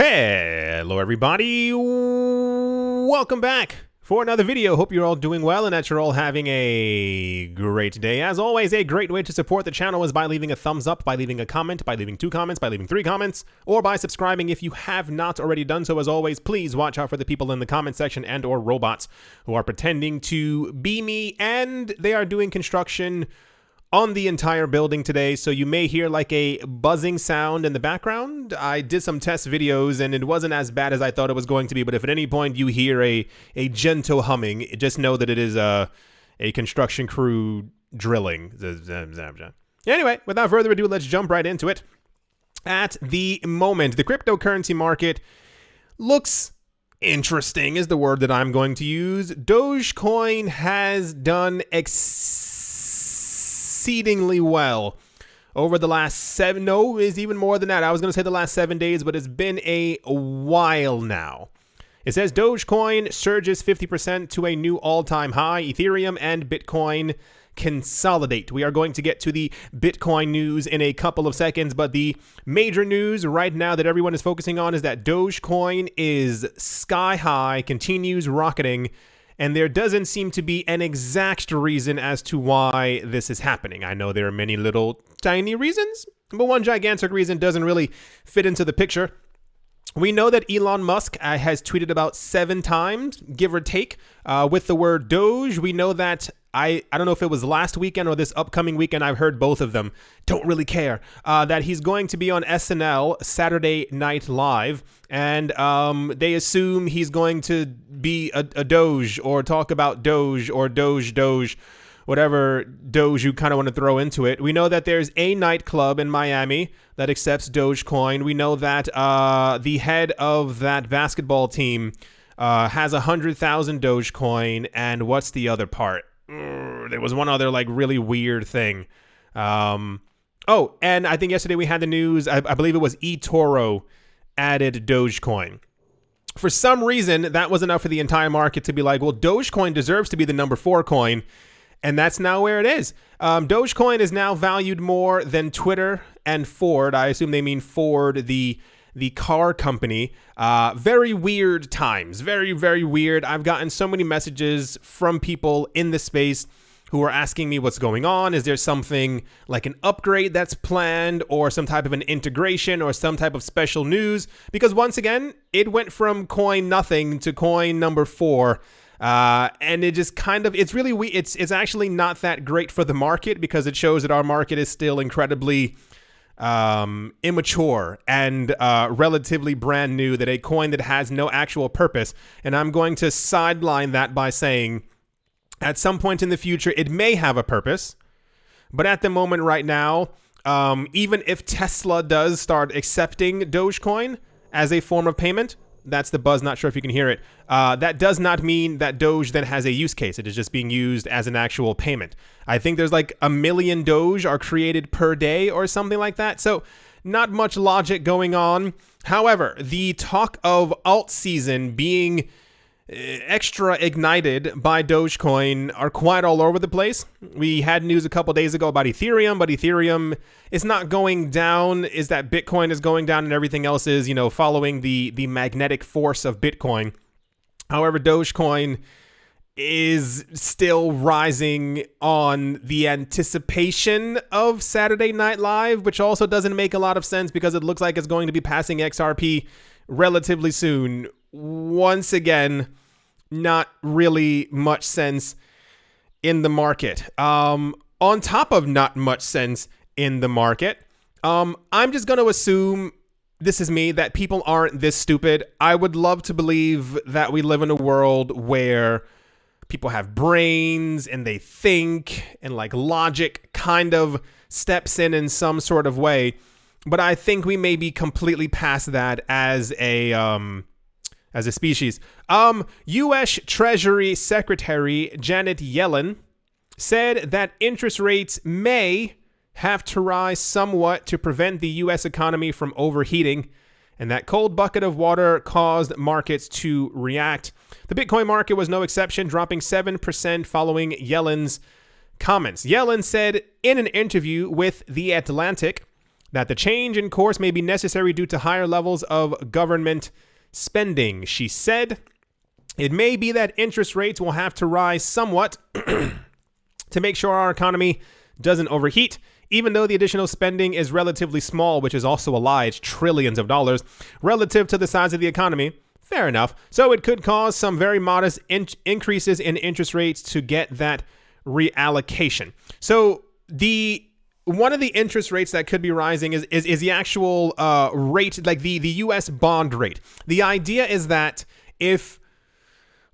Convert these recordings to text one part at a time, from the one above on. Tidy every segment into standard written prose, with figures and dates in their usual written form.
Hello everybody, welcome back for another video. Hope you're all doing well and that you're all having a great day. As always, a great way to support the channel is by leaving a thumbs up, by leaving a comment, by leaving 2 comments, by leaving 3 comments, or by subscribing if you have not already done so. As always, please watch out for the people in the comment section and or robots who are pretending to be me, and they are doing construction on the entire building today, so you may hear like a buzzing sound in the background. I did some test videos and it wasn't as bad as I thought it was going to be, but if at any point you hear a gentle humming, just know that it is a construction crew drilling. Anyway, without further ado, let's jump right into it. At the moment, the cryptocurrency market looks interesting is the word that I'm going to use. Dogecoin has done exceedingly well over the last even more than that. I was going to say the last 7 days, but it's been a while now. It says Dogecoin surges 50% to a new all-time high. Ethereum and Bitcoin consolidate. We are going to get to the Bitcoin news in a couple of seconds, but the major news right now that everyone is focusing on is that Dogecoin is sky high, continues rocketing, and there doesn't seem to be an exact reason as to why this is happening. I know there are many little tiny reasons, but one gigantic reason doesn't really fit into the picture. We know that Elon Musk has tweeted about 7 times, give or take, with the word Doge. We know that, I don't know if it was last weekend or this upcoming weekend, I've heard both of them, don't really care, that he's going to be on SNL, Saturday Night Live, and they assume he's going to be a Doge or talk about Doge or Doge, whatever Doge you kind of want to throw into it. We know that there's a nightclub in Miami that accepts Dogecoin. We know that the head of that basketball team has 100,000 Dogecoin, and what's the other part? There was one other like really weird thing. Oh, and I think yesterday we had the news, I believe it was eToro added Dogecoin. For some reason, that was enough for the entire market to be like, well, Dogecoin deserves to be the number 4 coin. And that's now where it is. Dogecoin is now valued more than Twitter and Ford. I assume they mean Ford, the car company. Very weird times. Very, very weird. I've gotten so many messages from people in the space who are asking me what's going on. Is there something like an upgrade that's planned or some type of an integration or some type of special news? Because once again, it went from coin nothing to coin number 4. And it just kind of, it's really, it's actually not that great for the market because it shows that our market is still incredibly immature and relatively brand new, that a coin that has no actual purpose. And I'm going to sideline that by saying at some point in the future, it may have a purpose. But at the moment right now, even if Tesla does start accepting Dogecoin as a form of payment, that's the buzz, not sure if you can hear it. That does not mean that Doge then has a use case. It is just being used as an actual payment. I think there's like 1 million Doge are created per day or something like that. So not much logic going on. However, the talk of alt season being extra ignited by Dogecoin are quite all over the place. We had news a couple days ago about Ethereum, but Ethereum is not going down. Is that Bitcoin is going down and everything else is, you know, following the magnetic force of Bitcoin. However, Dogecoin is still rising on the anticipation of Saturday Night Live, which also doesn't make a lot of sense because it looks like it's going to be passing XRP relatively soon. Once again, not really much sense in the market. On top of not much sense in the market, I'm just going to assume, this is me, that people aren't this stupid. I would love to believe that we live in a world where people have brains and they think and like logic kind of steps in some sort of way. But I think we may be completely past that as a species. U.S. Treasury Secretary Janet Yellen said that interest rates may have to rise somewhat to prevent the U.S. economy from overheating, and that cold bucket of water caused markets to react. The Bitcoin market was no exception, dropping 7% following Yellen's comments. Yellen said in an interview with The Atlantic that the change in course may be necessary due to higher levels of government spending. She said, it may be that interest rates will have to rise somewhat to make sure our economy doesn't overheat, even though the additional spending is relatively small, which is also a lie. It's trillions of dollars relative to the size of the economy. Fair enough. So it could cause some very modest increases in interest rates to get that reallocation. So one of the interest rates that could be rising is the actual rate, like the U.S. bond rate. The idea is that if,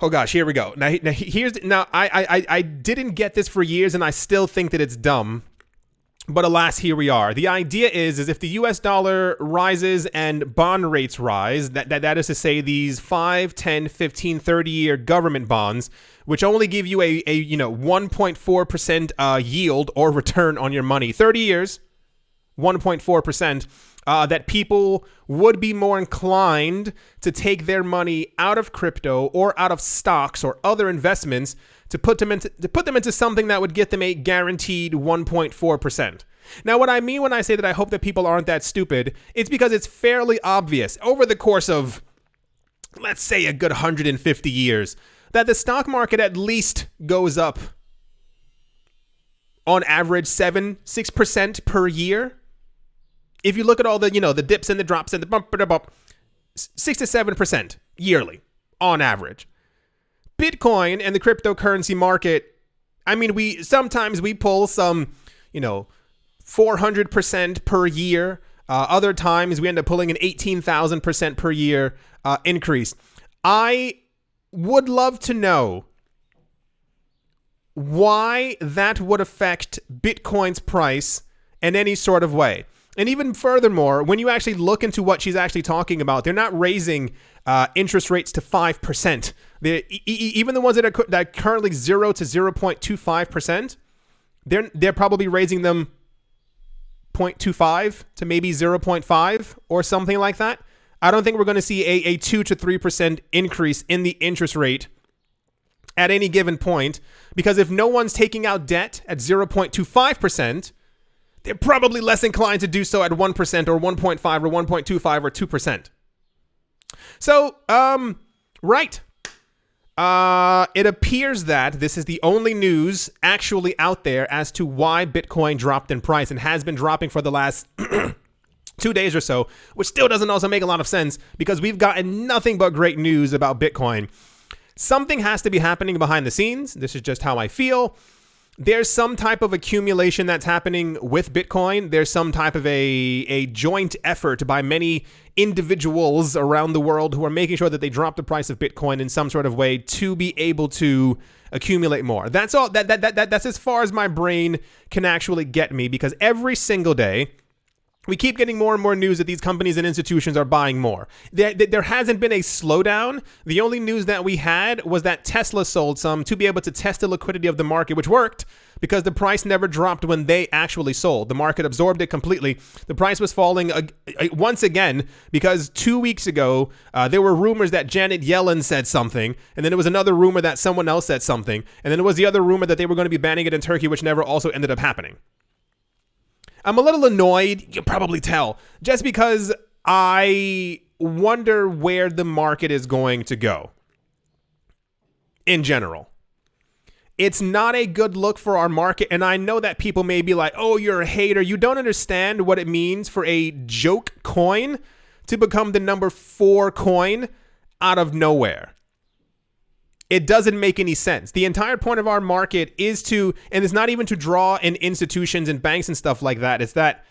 oh gosh, here we go. Now I didn't get this for years, and I still think that it's dumb. But alas, here we are. The idea is if the U.S. dollar rises and bond rates rise, that is to say these 5, 10, 15, 30-year government bonds, which only give you a 1.4% yield or return on your money. 30 years, 1.4%, that people would be more inclined to take their money out of crypto or out of stocks or other investments to put them into something that would get them a guaranteed 1.4%. Now, what I mean when I say that I hope that people aren't that stupid, it's because it's fairly obvious over the course of, let's say, a good 150 years, that the stock market at least goes up on average 6% per year. If you look at all the, the dips and the drops and the bump, 6 to 7% yearly on average. Bitcoin and the cryptocurrency market, I mean, we sometimes pull some, 400% per year. Other times we end up pulling an 18,000% per year increase. I would love to know why that would affect Bitcoin's price in any sort of way. And even furthermore, when you actually look into what she's actually talking about, they're not raising interest rates to 5%. Even the ones that are currently 0 to 0.25%, they're probably raising them 0.25 to maybe 0.5 or something like that. I don't think we're going to see a 2 to 3% increase in the interest rate at any given point, because if no one's taking out debt at 0.25%, they're probably less inclined to do so at 1% or 1.5 or 1.25 or 2%. So, right. It appears that this is the only news actually out there as to why Bitcoin dropped in price and has been dropping for the last 2 days or so, which still doesn't also make a lot of sense because we've gotten nothing but great news about Bitcoin. Something has to be happening behind the scenes. This is just how I feel. There's some type of accumulation that's happening with Bitcoin. There's some type of a joint effort by many individuals around the world who are making sure that they drop the price of Bitcoin in some sort of way to be able to accumulate more. That's all. That's as far as my brain can actually get me, because every single day we keep getting more and more news that these companies and institutions are buying more. There hasn't been a slowdown. The only news that we had was that Tesla sold some to be able to test the liquidity of the market, which worked because the price never dropped when they actually sold. The market absorbed it completely. The price was falling once again because 2 weeks ago, there were rumors that Janet Yellen said something, and then there was another rumor that someone else said something, and then there was the other rumor that they were going to be banning it in Turkey, which never also ended up happening. I'm a little annoyed, you can probably tell, just because I wonder where the market is going to go in general. It's not a good look for our market, and I know that people may be like, oh, you're a hater. You don't understand what it means for a joke coin to become the number 4 coin out of nowhere. It doesn't make any sense. The entire point of our market is to, and it's not even to draw in institutions and banks and stuff like that. It's that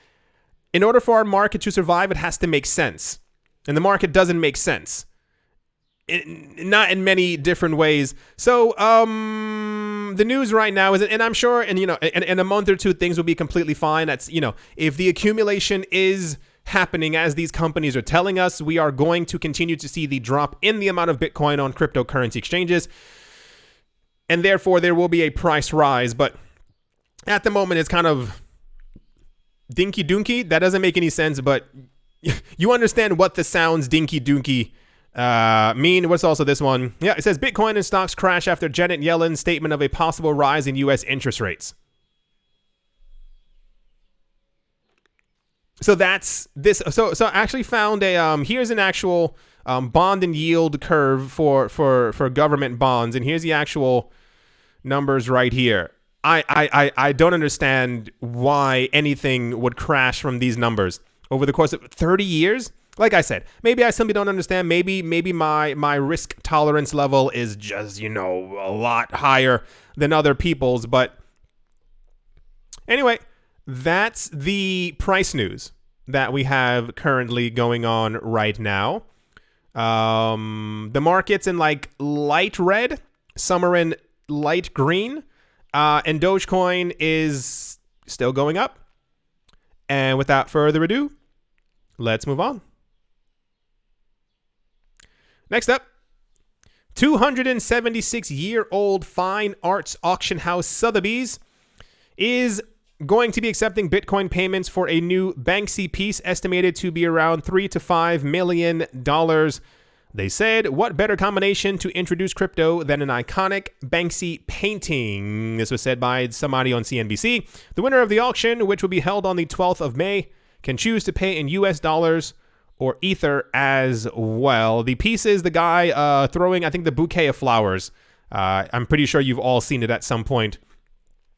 in order for our market to survive, it has to make sense. And the market doesn't make sense. Not in many different ways. So, the news right now is, and I'm sure, and in a month or two, things will be completely fine. That's, if the accumulation is happening as these companies are telling us, we are going to continue to see the drop in the amount of Bitcoin on cryptocurrency exchanges, and therefore there will be a price rise. But at the moment, it's kind of dinky dunky. That doesn't make any sense, but you understand what the sounds dinky dunky mean. What's also this one? Yeah, it says Bitcoin and stocks crash after Janet Yellen's statement of a possible rise in U.S. interest rates. So that's this. So I actually found a here's an actual bond and yield curve for government bonds, and here's the actual numbers right here. I don't understand why anything would crash from these numbers over the course of 30 years. Like I said, maybe I simply don't understand. Maybe my risk tolerance level is just, a lot higher than other people's. But anyway, that's the price news that we have currently going on right now. The market's in like light red, some are in light green, and Dogecoin is still going up. And without further ado, let's move on. Next up, 276-year-old fine arts auction house Sotheby's is going to be accepting Bitcoin payments for a new Banksy piece estimated to be around $3 to $5 million. They said, what better combination to introduce crypto than an iconic Banksy painting? This was said by somebody on CNBC. The winner of the auction, which will be held on the 12th of May, can choose to pay in US dollars or Ether as well. The piece is the guy throwing, I think, the bouquet of flowers. I'm pretty sure you've all seen it at some point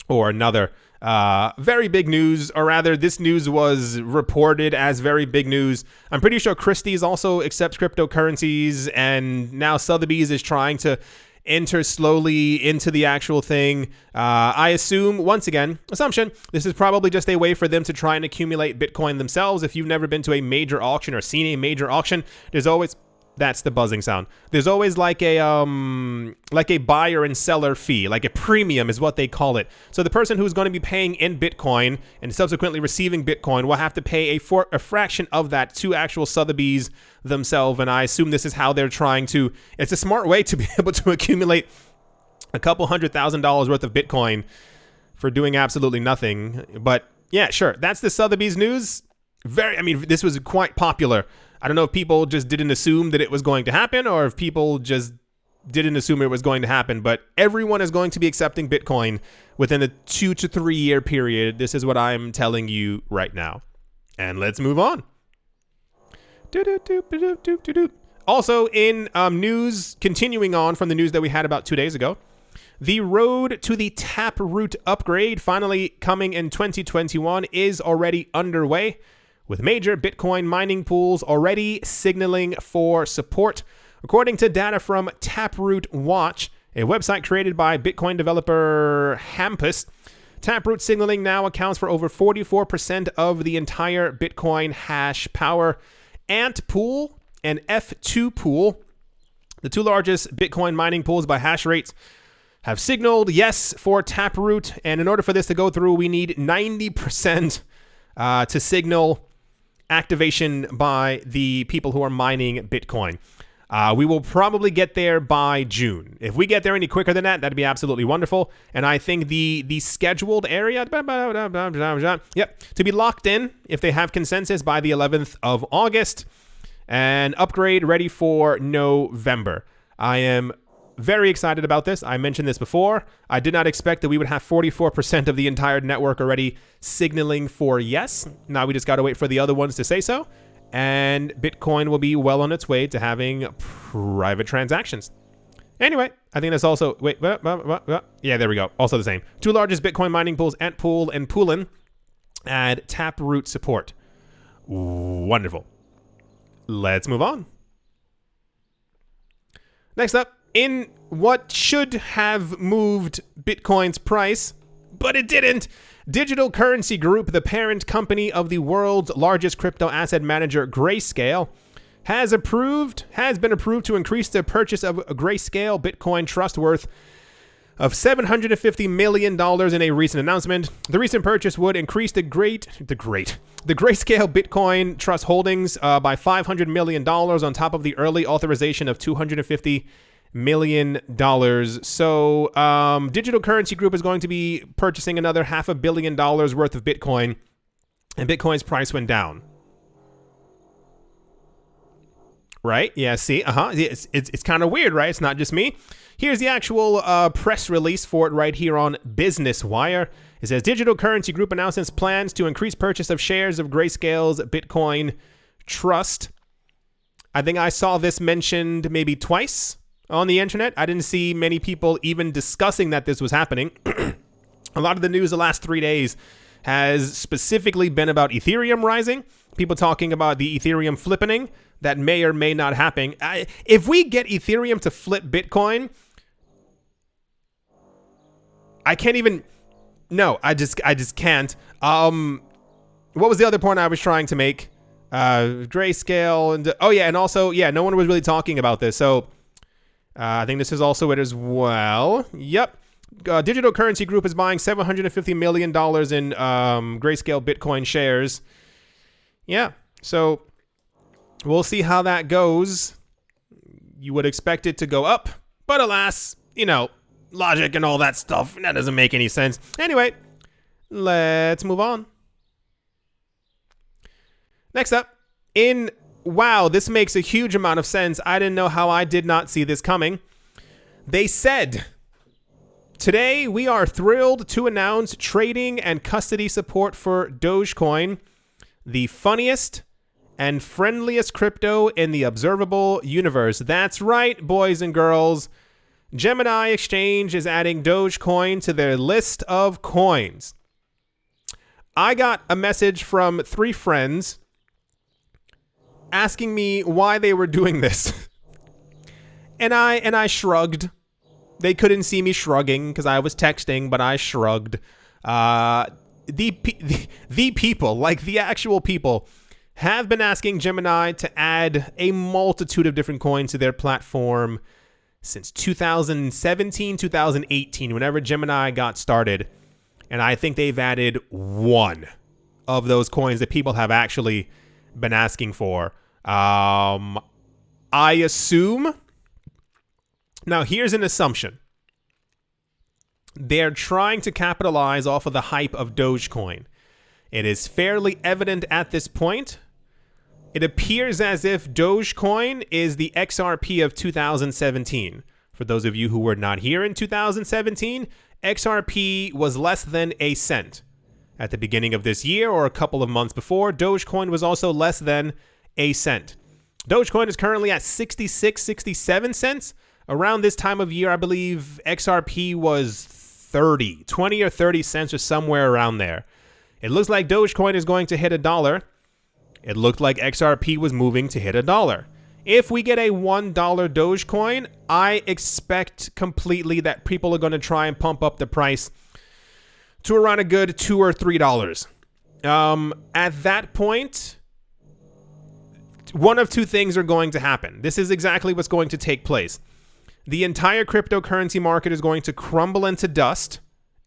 or another. Very big news, or rather, this news was reported as very big news. I'm pretty sure Christie's also accepts cryptocurrencies, and now Sotheby's is trying to enter slowly into the actual thing. I assume, once again, assumption, this is probably just a way for them to try and accumulate Bitcoin themselves. If you've never been to a major auction or seen a major auction, there's always... That's the buzzing sound. There's always like a buyer and seller fee, like a premium is what they call it. So the person who's going to be paying in Bitcoin and subsequently receiving Bitcoin will have to pay a fraction of that to actual Sotheby's themselves. And I assume this is how they're trying to. It's a smart way to be able to accumulate a couple $100,000 worth of Bitcoin for doing absolutely nothing. But yeah, sure. That's the Sotheby's news. This was quite popular. I don't know if people just didn't assume that it was going to happen or if people just didn't assume it was going to happen, but everyone is going to be accepting Bitcoin within a 2 to 3 year period. This is what I'm telling you right now. And let's move on. Also in news, continuing on from the news that we had about 2 days ago, the road to the Taproot upgrade, finally coming in 2021, is already underway, with major Bitcoin mining pools already signaling for support. According to data from Taproot Watch, a website created by Bitcoin developer Hampus, Taproot signaling now accounts for over 44% of the entire Bitcoin hash power. Ant Pool and F2 Pool, the two largest Bitcoin mining pools by hash rates, have signaled yes for Taproot. And in order for this to go through, we need 90% to signal activation by the people who are mining Bitcoin. We will probably get there by June. If we get there any quicker than that, that'd be absolutely wonderful. And I think the scheduled area, to be locked in, if they have consensus, by the 11th of August, and upgrade ready for November. I am very excited about this. I mentioned this before. I did not expect that we would have 44% of the entire network already signaling for yes. Now we just got to wait for the other ones to say so. And Bitcoin will be well on its way to having private transactions. Anyway, I think that's also... Yeah, there we go. Also the same. Two largest Bitcoin mining pools, Ant Pool and Poolin, add Taproot support. Wonderful. Let's move on. Next up, in what should have moved Bitcoin's price, but it didn't, Digital Currency Group, the parent company of the world's largest crypto asset manager, Grayscale, has been approved to increase the purchase of Grayscale Bitcoin trust worth of $750 million in a recent announcement. The recent purchase would increase the Grayscale Bitcoin trust holdings by $500 million on top of the early authorization of $250 million. So Digital Currency Group is going to be purchasing another $500 million worth of Bitcoin, and Bitcoin's price went down. Right? Yeah, see? It's kind of weird, right? It's not just me. Here's the actual press release for it right here on Business Wire. It says Digital Currency Group announces plans to increase purchase of shares of Grayscale's Bitcoin Trust. I think I saw this mentioned maybe twice on the internet. I didn't see many people even discussing that this was happening. A lot of the news the last 3 days has specifically been about Ethereum rising. People talking about the Ethereum flippening that may or may not happen. If we get Ethereum to flip Bitcoin, I can't even. No, I just can't. What was the other point I was trying to make? Grayscale and and also no one was really talking about this. So I think this is also it as well. Yep. Digital Currency Group is buying $750 million in Grayscale Bitcoin shares. Yeah, so we'll see how that goes. You would expect it to go up, but alas, logic and all that stuff, that doesn't make any sense. Anyway, let's move on. Next up, wow, this makes a huge amount of sense. I didn't know how I did not see this coming. They said, today we are thrilled to announce trading and custody support for Dogecoin, the funniest and friendliest crypto in the observable universe. That's right, boys and girls. Gemini Exchange is adding Dogecoin to their list of coins. I got a message from 3 friends asking me why they were doing this. and I shrugged. They couldn't see me shrugging because I was texting, but I shrugged. The people, like the actual people, have been asking Gemini to add a multitude of different coins to their platform since 2017, 2018, whenever Gemini got started. And I think they've added one of those coins that people have actually been asking for. I assume. Now, here's an assumption. They're trying to capitalize off of the hype of Dogecoin. It is fairly evident at this point. It appears as if Dogecoin is the XRP of 2017. For those of you who were not here in 2017, XRP was less than a cent. At the beginning of this year or a couple of months before, Dogecoin was also less than a cent. Dogecoin is currently at 66, 67 cents. Around this time of year, I believe XRP was 20 or 30 cents or somewhere around there. It looks like Dogecoin is going to hit $1. It looked like XRP was moving to hit $1. If we get a $1 Dogecoin, I expect completely that people are going to try and pump up the price to around a good $2 or $3. At that point, one of two things are going to happen. This is exactly what's going to take place. The entire cryptocurrency market is going to crumble into dust.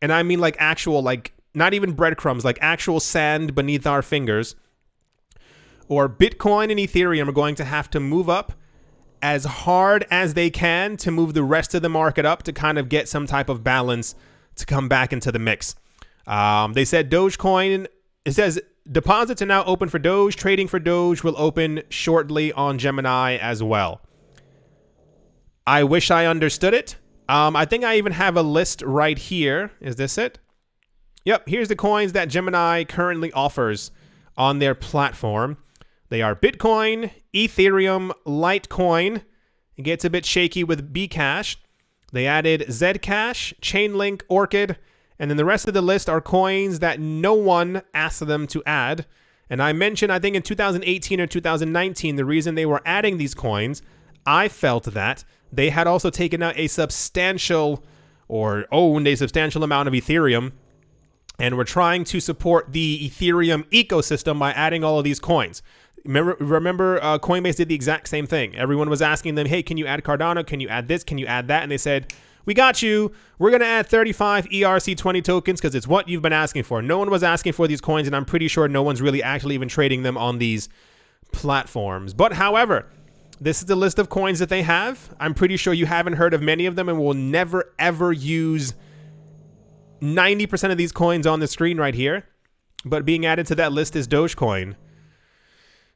And I mean like actual, like not even breadcrumbs, like actual sand beneath our fingers. Or Bitcoin and Ethereum are going to have to move up as hard as they can to move the rest of the market up to kind of get some type of balance to come back into the mix. They said Dogecoin, it says deposits are now open for Doge. Trading for Doge will open shortly on Gemini as well. I wish I understood it. I think I even have a list right here. Is this it? Yep, here's the coins that Gemini currently offers on their platform. They are Bitcoin, Ethereum, Litecoin. It gets a bit shaky with Bcash. They added Zcash, Chainlink, Orchid, and then the rest of the list are coins that no one asked them to add. And I mentioned, I think in 2018 or 2019, the reason they were adding these coins, I felt that they had also taken out a substantial or owned a substantial amount of Ethereum and were trying to support the Ethereum ecosystem by adding all of these coins. Remember, Coinbase did the exact same thing. Everyone was asking them, hey, can you add Cardano? Can you add this? Can you add that? And they said, we got you. We're going to add 35 ERC20 tokens because it's what you've been asking for. No one was asking for these coins, and I'm pretty sure no one's really actually even trading them on these platforms. But however, this is the list of coins that they have. I'm pretty sure you haven't heard of many of them and will never, ever use 90% of these coins on the screen right here. But being added to that list is Dogecoin.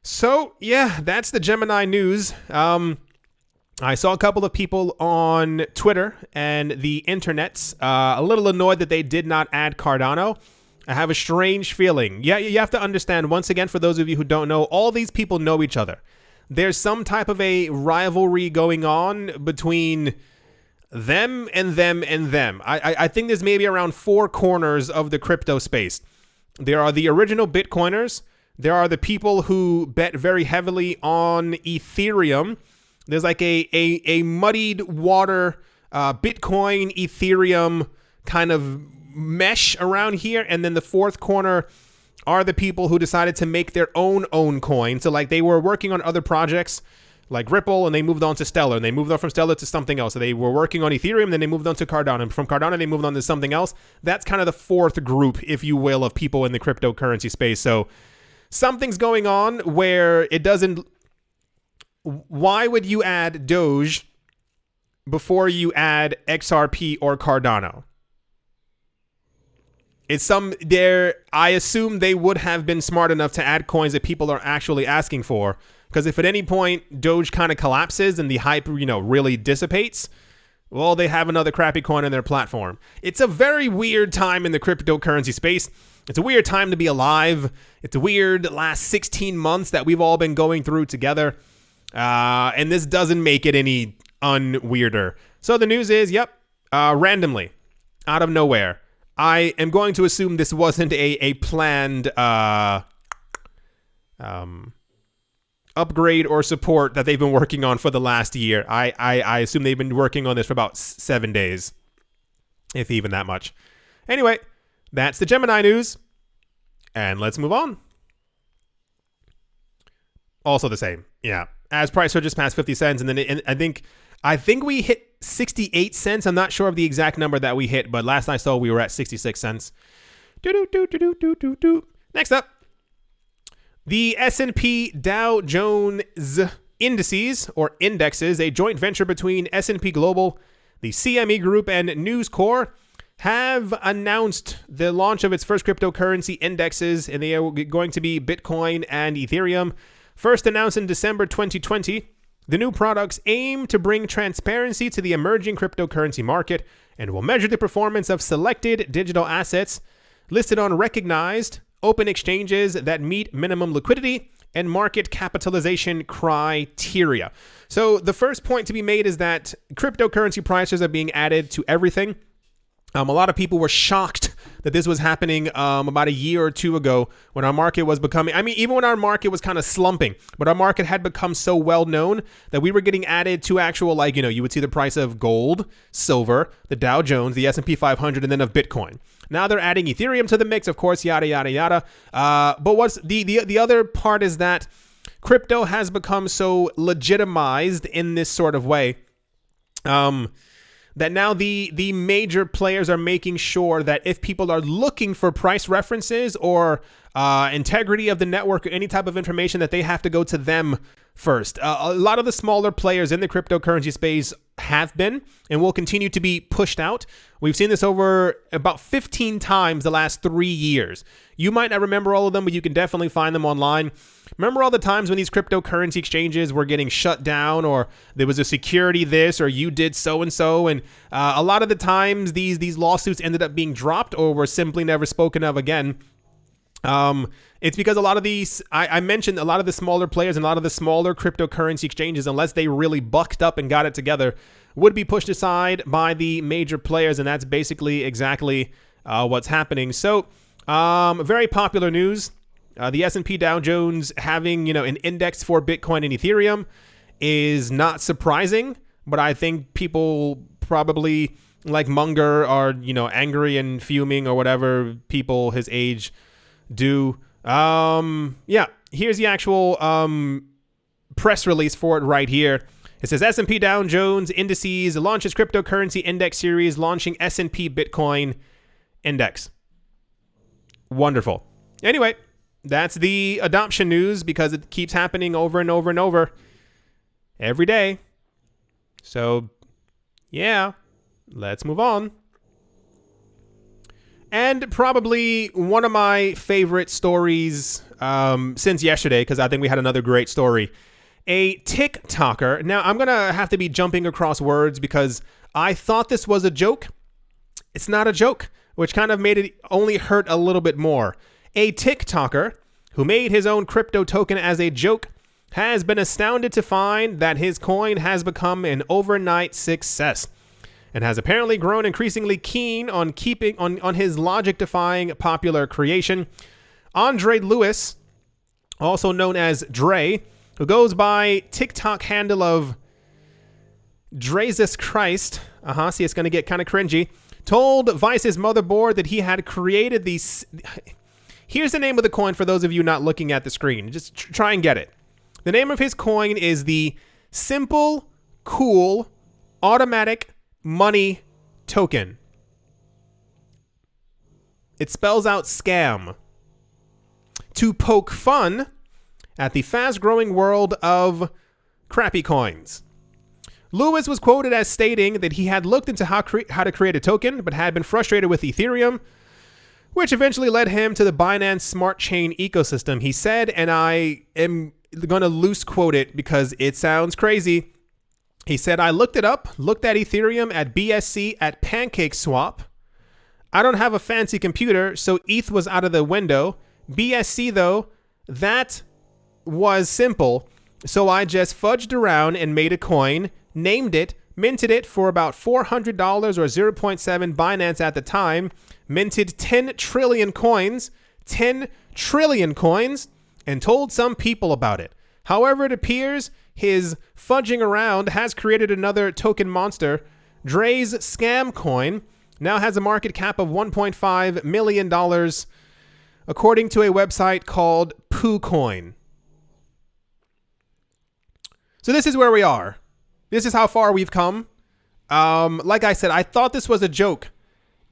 So, yeah, that's the Gemini news. I saw a couple of people on Twitter and the internets a little annoyed that they did not add Cardano. I have a strange feeling. Yeah, you have to understand, once again, for those of you who don't know, all these people know each other. There's some type of a rivalry going on between them and them and them. I think there's maybe around 4 corners of the crypto space. There are the original Bitcoiners. There are the people who bet very heavily on Ethereum. There's like a muddied water Bitcoin, Ethereum kind of mesh around here. And then the 4th corner are the people who decided to make their own coin. So like they were working on other projects like Ripple and they moved on to Stellar, and they moved on from Stellar to something else. So they were working on Ethereum, then they moved on to Cardano, and from Cardano they moved on to something else. That's kind of the 4th group, if you will, of people in the cryptocurrency space. So something's going on where it doesn't... Why would you add Doge before you add XRP or Cardano? I assume they would have been smart enough to add coins that people are actually asking for. Because if at any point Doge kind of collapses and the hype, really dissipates, well, they have another crappy coin on their platform. It's a very weird time in the cryptocurrency space. It's a weird time to be alive. It's a weird last 16 months that we've all been going through together. And this doesn't make it any unweirder. So the news is, randomly, out of nowhere, I am going to assume this wasn't a planned upgrade or support that they've been working on for the last year. I assume they've been working on this for about 7 days, if even that much. Anyway, that's the Gemini news, and let's move on. Also the same, yeah. As price surges past 50 cents, and then I think we hit 68 cents. I'm not sure of the exact number that we hit, but last I saw we were at 66 cents. Next up, the S&P Dow Jones indices, or indexes, a joint venture between S&P Global, the CME Group, and News Corp, have announced the launch of its first cryptocurrency indexes, and they are going to be Bitcoin and Ethereum. First announced in December 2020, the new products aim to bring transparency to the emerging cryptocurrency market and will measure the performance of selected digital assets listed on recognized open exchanges that meet minimum liquidity and market capitalization criteria. So the first point to be made is that cryptocurrency prices are being added to everything. A lot of people were shocked that this was happening about a year or two ago when our market was becoming, even when our market was kind of slumping, but our market had become so well known that we were getting added to actual, you would see the price of gold, silver, the Dow Jones, the S&P 500, and then of Bitcoin. Now they're adding Ethereum to the mix, of course, yada, yada, yada. But what's the other part is that crypto has become so legitimized in this sort of way. That now the major players are making sure that if people are looking for price references or integrity of the network or any type of information, that they have to go to them first. A lot of the smaller players in the cryptocurrency space have been and will continue to be pushed out. We've seen this over about 15 times the last 3 years. You might not remember all of them, but you can definitely find them online. Remember all the times when these cryptocurrency exchanges were getting shut down, or there was a security this, or you did so-and-so, and a lot of the times these lawsuits ended up being dropped or were simply never spoken of again. It's because a lot of these, I mentioned a lot of the smaller players and a lot of the smaller cryptocurrency exchanges, unless they really bucked up and got it together, would be pushed aside by the major players, and that's basically exactly what's happening. So, very popular news. The S&P Dow Jones having, an index for Bitcoin and Ethereum is not surprising, but I think people probably like Munger are, angry and fuming or whatever people his age do. Here's the actual press release for it right here. It says S&P Dow Jones Indices launches cryptocurrency index series, launching S&P Bitcoin index. Wonderful. Anyway, that's the adoption news because it keeps happening over and over and over every day. So, yeah, let's move on. And probably one of my favorite stories since yesterday, because I think we had another great story, A TikToker. Now, I'm going to have to be jumping across words because I thought this was a joke. It's not a joke, which kind of made it only hurt a little bit more. A TikToker who made his own crypto token as a joke has been astounded to find that his coin has become an overnight success and has apparently grown increasingly keen on keeping on his logic-defying popular creation. Andre Lewis, also known as Dre, who goes by TikTok handle of Drezus Christ, see, it's going to get kind of cringy, told Vice's motherboard that he had created these... Here's the name of the coin for those of you not looking at the screen. Just try and get it. The name of his coin is the Simple, Cool, Automatic Money Token. It spells out S.C.A.M. To poke fun at the fast-growing world of crappy coins. Lewis was quoted as stating that he had looked into how to create a token, but had been frustrated with Ethereum, which eventually led him to the Binance Smart Chain ecosystem. He said, and I am going to loose quote it because it sounds crazy. He said, I looked it up, looked at Ethereum, at BSC, at PancakeSwap. I don't have a fancy computer, so ETH was out of the window. BSC, though, that was simple. So I just fudged around and made a coin, named it, minted it for about $400 or 0.7 Binance at the time, minted 10 trillion coins, and told some people about it. However, it appears his fudging around has created another token monster. Dre's S.C.A.M coin now has a market cap of $1.5 million, according to a website called PooCoin. So this is where we are. This is how far we've come. Like I said, I thought this was a joke.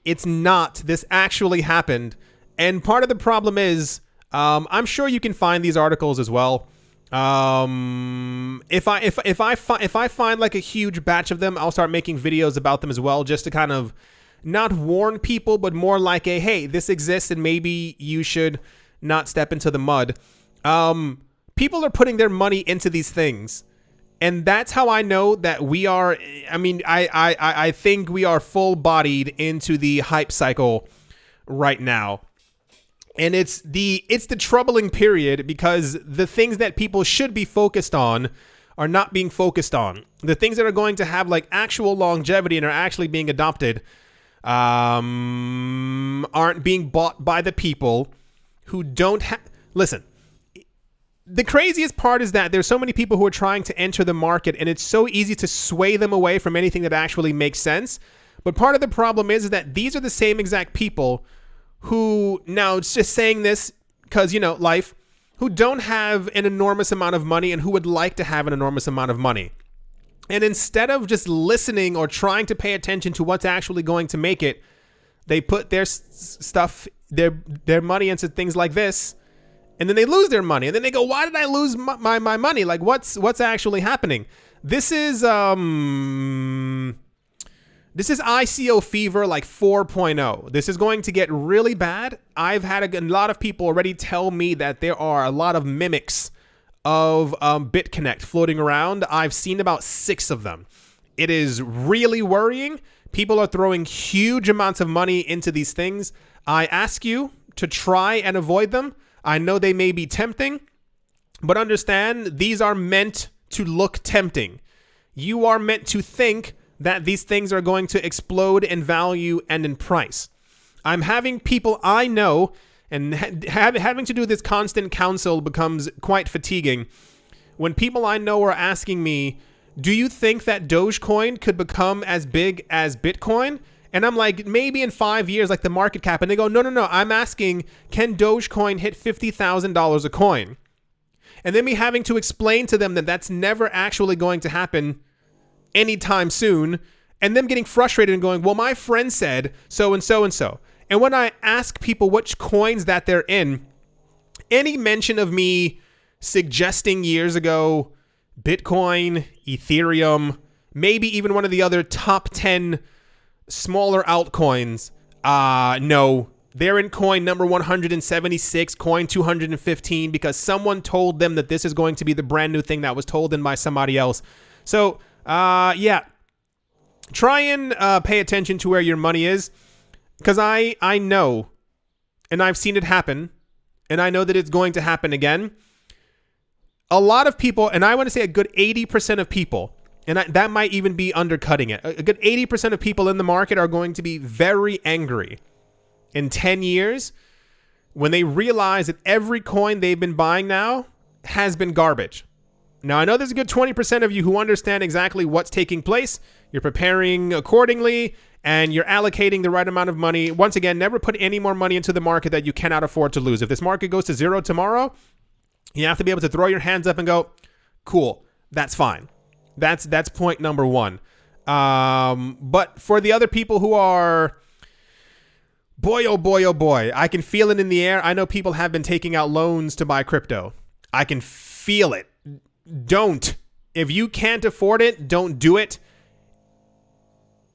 It's not. This actually happened. And part of the problem is, I'm sure you can find these articles as well. If I find like a huge batch of them, I'll start making videos about them as well, just to kind of not warn people, but more like a, hey, this exists and maybe you should not step into the mud. People are putting their money into these things. And that's how I know that we are, I think we are full-bodied into the hype cycle right now. And it's the troubling period because the things that people should be focused on are not being focused on. The things that are going to have like actual longevity and are actually being adopted aren't being bought by the people who don't have... Listen. The craziest part is that there's so many people who are trying to enter the market and it's so easy to sway them away from anything that actually makes sense. But part of the problem is that these are the same exact people who, now it's just saying this because, life, who don't have an enormous amount of money and who would like to have an enormous amount of money. And instead of just listening or trying to pay attention to what's actually going to make it, they put their stuff, their money into things like this. And then they lose their money. And then they go, why did I lose my money? Like, what's actually happening? This is ICO fever like 4.0. This is going to get really bad. I've had a lot of people already tell me that there are a lot of mimics of BitConnect floating around. I've seen about 6 of them. It is really worrying. People are throwing huge amounts of money into these things. I ask you to try and avoid them. I know they may be tempting, but understand these are meant to look tempting. You are meant to think that these things are going to explode in value and in price. I'm having people I know, and having to do this constant counsel becomes quite fatiguing. When people I know are asking me, do you think that Dogecoin could become as big as Bitcoin? And I'm like, maybe in 5 years, like the market cap. And they go, no. I'm asking, can Dogecoin hit $50,000 a coin? And then me having to explain to them that that's never actually going to happen anytime soon. And them getting frustrated and going, well, my friend said so and so and so. And when I ask people which coins that they're in, any mention of me suggesting years ago, Bitcoin, Ethereum, maybe even one of the other top 10 smaller altcoins, no, They're in coin number 176, coin 215, because someone told them that this is going to be the brand new thing that was told them by somebody else. So, yeah, try and pay attention to where your money is, because I know, and I've seen it happen, and I know that it's going to happen again. A lot of people, and I want to say a good 80% of people, and that might even be undercutting it, a good 80% of people in the market are going to be very angry in 10 years when they realize that every coin they've been buying now has been garbage. Now, I know there's a good 20% of you who understand exactly what's taking place. You're preparing accordingly, and you're allocating the right amount of money. Once again, never put any more money into the market that you cannot afford to lose. If this market goes to zero tomorrow, you have to be able to throw your hands up and go, cool, that's fine. That's point number one. But for the other people who are, boy, oh boy, oh boy, I can feel it in the air. I know people have been taking out loans to buy crypto. I can feel it. Don't. If you can't afford it, don't do it.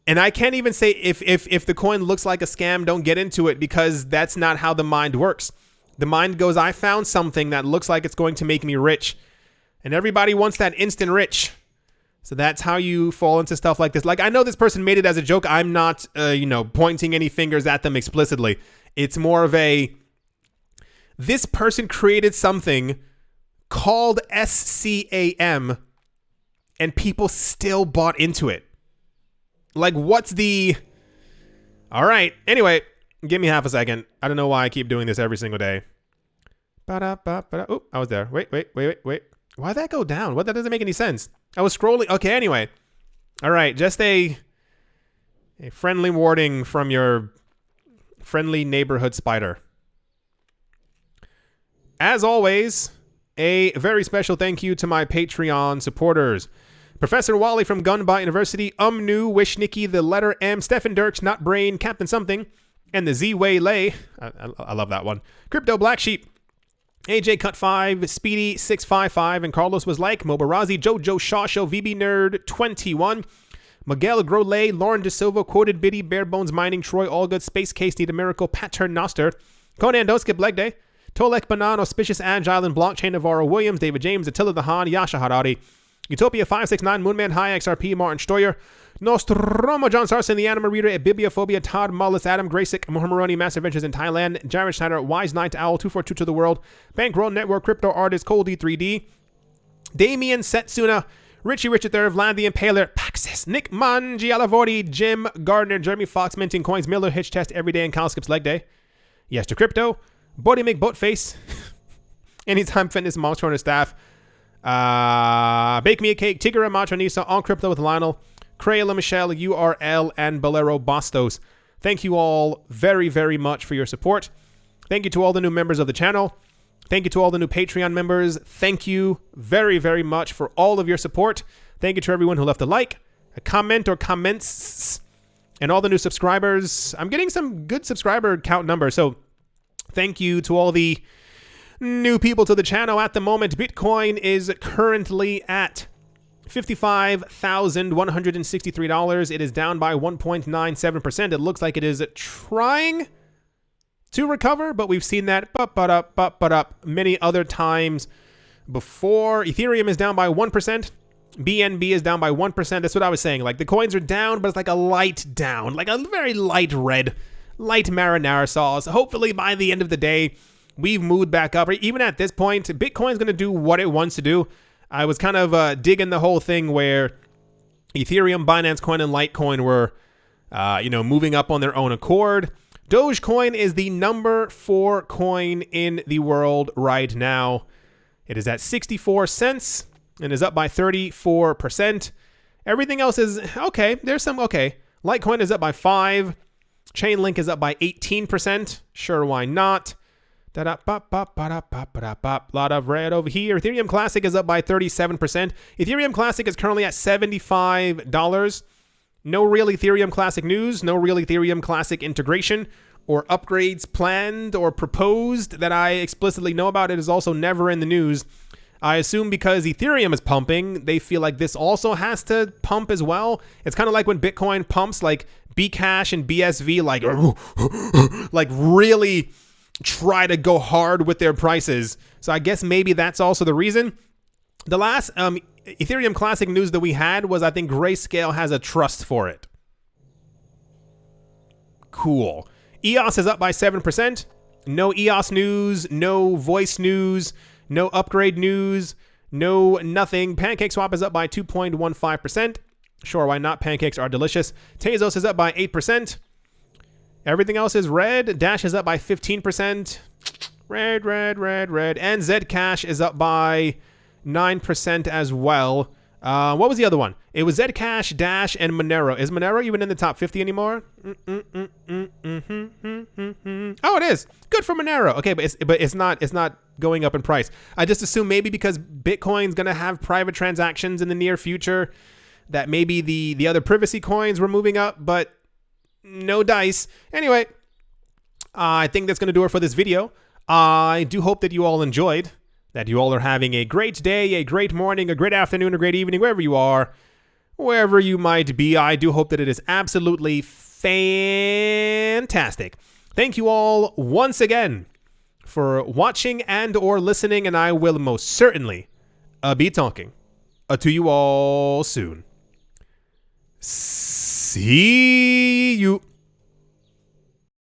And I can't even say if the coin looks like a scam, don't get into it, because that's not how the mind works. The mind goes, I found something that looks like it's going to make me rich. And everybody wants that instant rich. So that's how you fall into stuff like this. Like, I know this person made it as a joke. I'm not, pointing any fingers at them explicitly. It's more of this person created something called S.C.A.M. and people still bought into it. Like, what's the... All right. Anyway, give me half a second. I don't know why I keep doing this every single day. Oh, I was there. Wait. Why'd that go down? That doesn't make any sense. I was scrolling. Okay, anyway. All right, just a friendly warning from your friendly neighborhood spider. As always, a very special thank you to my Patreon supporters. Professor Wally from Gunbot University, Umnu, Wishnicki, the letter M, Stephen Dirks, Not Brain, Captain Something, and the Z-Way Lay. I love that one. Crypto Black Sheep, AJ Cut 5, Speedy 655, and Carlos was like, Mobarazi, Jojo Shawshow, VB Nerd 21, Miguel Grolay, Lauren De Silva, Quoted Biddy, Barebones Mining, Troy Allgood, Space Case Need a Miracle, Pattern Noster, Conan Don't Skip Leg Day, Tolek Banan, Auspicious Agile, and Blockchain Navarro Williams, David James, Attila the Han, Yasha Harari, Utopia 569, Moonman High, XRP, Martin Steuer, Nostromo, John Sarson, The Anima Reader, Bibliophobia, Todd Mullis, Adam Graysick, Mohamaroni, Massive Ventures in Thailand, Jared Schneider, Wise Knight Owl, 242 to the World, Bankroll Network, Crypto Artist, Coldy 3D, Damien Setsuna, Richie Richard III, Vlad the Impaler, Paxis, Nick Mangialavordi, Jim Gardner, Jeremy Fox, Minting Coins, Miller, Hitch Test, Everyday, and Kyle Skips Leg Day. Yes to Crypto, Bodie McBoatface, Anytime Fitness, Monster Owner Staff, Bake Me a Cake, Tigger Matronisa, On Crypto with Lionel, Crayla Michelle, URL, and Bolero Bastos. Thank you all very, very much for your support. Thank you to all the new members of the channel. Thank you to all the new Patreon members. Thank you very, very much for all of your support. Thank you to everyone who left a like, a comment or comments, and all the new subscribers. I'm getting some good subscriber count numbers, so thank you to all the new people to the channel. At the moment, Bitcoin is currently at $55,163. It is down by 1.97%. It looks like it is trying to recover, but we've seen that up many other times before. Ethereum is down by 1%. BNB is down by 1%. That's what I was saying. Like, the coins are down, but it's like a light down, like a very light red, light marinara sauce. Hopefully by the end of the day, we've moved back up. Even at this point, Bitcoin's going to do what it wants to do. I was kind of digging the whole thing where Ethereum, Binance Coin, and Litecoin were, moving up on their own accord. Dogecoin is the number 4 coin in the world right now. It is at 64 cents and is up by 34%. Everything else is okay. There's some okay. Litecoin is up by 5. Chainlink is up by 18%. Sure, why not? Lot of red over here. Ethereum Classic is up by 37%. Ethereum Classic is currently at $75. No real Ethereum Classic news. No real Ethereum Classic integration or upgrades planned or proposed that I explicitly know about. It is also never in the news. I assume because Ethereum is pumping, they feel like this also has to pump as well. It's kind of like when Bitcoin pumps, like Bcash and BSV, like really try to go hard with their prices. So I guess maybe that's also the reason. The last Ethereum Classic news that we had was, I think Grayscale has a trust for it. Cool. EOS is up by 7%. No EOS news, no voice news, no upgrade news, no nothing. PancakeSwap is up by 2.15%. Sure, why not? Pancakes are delicious. Tezos is up by 8%. Everything else is red. Dash is up by 15%. Red. And Zcash is up by 9% as well. What was the other one? It was Zcash, Dash, and Monero. Is Monero even in the top 50 anymore? Oh, it is. Good for Monero. Okay, but it's not going up in price. I just assume maybe because Bitcoin's gonna have private transactions in the near future, that maybe the other privacy coins were moving up, but no dice. Anyway, I think that's gonna do it for this video. I do hope that you all enjoyed, that you all are having a great day, a great morning, a great afternoon, a great evening, wherever you are, wherever you might be. I do hope that it is absolutely fantastic. Thank you all once again for watching and or listening, and I will most certainly be talking to you all soon. See you.